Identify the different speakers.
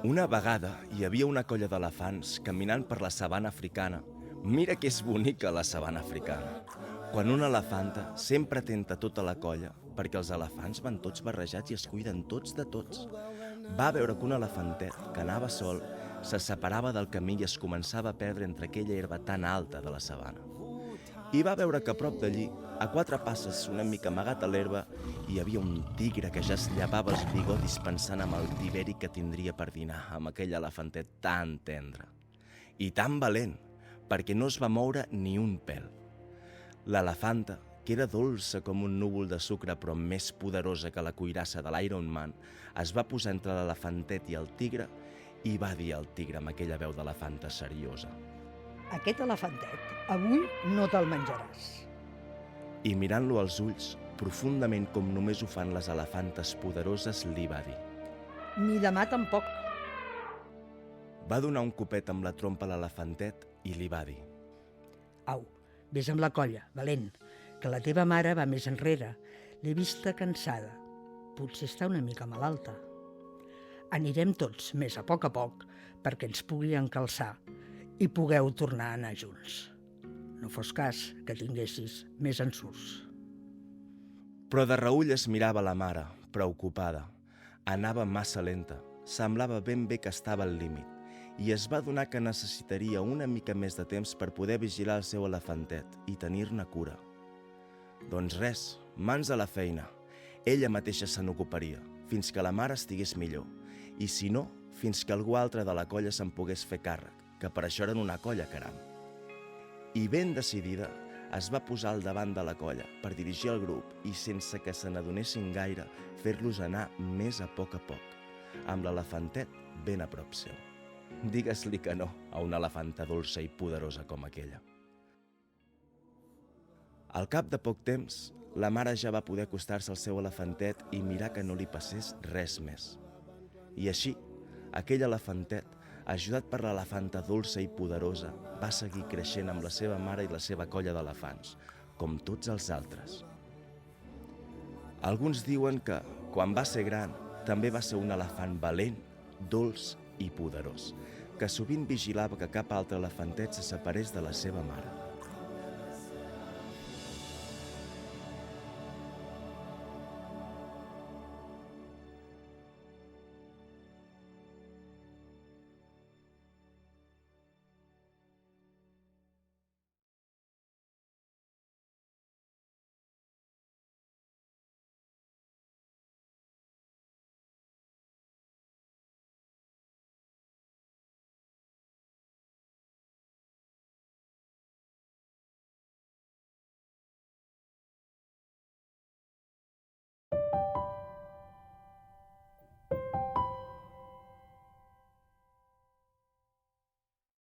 Speaker 1: Una vegada hi havia una colla d'elefants caminant per la sabana africana. Mira que és bonica la sabana africana. Quan una elefanta sempre atenta tota la colla, perquè els elefants van tots barrejats i es cuiden tots de tots. Va veure que un elefantet, que anava sol, se separava del camí i es començava a perdre entre aquella herba tan alta de la sabana. I va veure que a prop d'allí, a 4 passes, una mica amagat a l'herba, hi havia un tigre que ja es llevava els bigotis pensant en el tiberi que tindria per dinar amb aquell elefantet tan tendre. I tan valent, perquè no es va moure ni un pèl. L'elefanta, que era dolça com un núvol de sucre però més poderosa que la cuirassa de l'Iron Man, es va posar entre l'elefantet i el tigre i va dir al tigre amb aquella veu d'elefanta seriosa:
Speaker 2: Aquest elefantet, avui no te'l menjaràs.
Speaker 1: I mirant-lo als ulls, profundament com només ho fan les elefantes poderoses, li va dir.
Speaker 2: Ni demà tampoc.
Speaker 1: Va donar un copet amb la trompa a l'elefantet i li va dir:
Speaker 2: Au, vés amb la colla, valent, que la teva mare va més enrere. L'he vista cansada. Potser està una mica malalta. Anirem tots més a poc perquè ens pugui encalçar i pugueu tornar a anar junts. No fos cas que tinguessis més ensurts.
Speaker 1: Però de reüll es mirava la mare, preocupada. Anava massa lenta, semblava ben bé que estava al límit, i es va adonar que necessitaria una mica més de temps per poder vigilar el seu elefantet i tenir-ne cura. Doncs res, mans a la feina. Ella mateixa se n'ocuparia, fins que la mare estigués millor, i si no, fins que algú altre de la colla se'n pogués fer càrrec, que per això eren una colla, caram. I ben decidida, es va posar al davant de la colla per dirigir el grup i, sense que se n'adonessin gaire, fer-los anar més a poc, amb l'elefantet ben a prop seu. Digues-li que no a una elefanta dolça i poderosa com aquella. Al cap de poc temps, la mare ja va poder acostar-se al seu elefantet i mirar que no li passés res més. I així, aquell elefantet, ajudat per l'elefanta dolça i poderosa, va seguir creixent amb la seva mare i la seva colla d'elefants, com tots els altres. Alguns diuen que, quan va ser gran, també va ser un elefant valent, dolç i poderós, que sovint vigilava que cap altre elefantet se separés de la seva mare.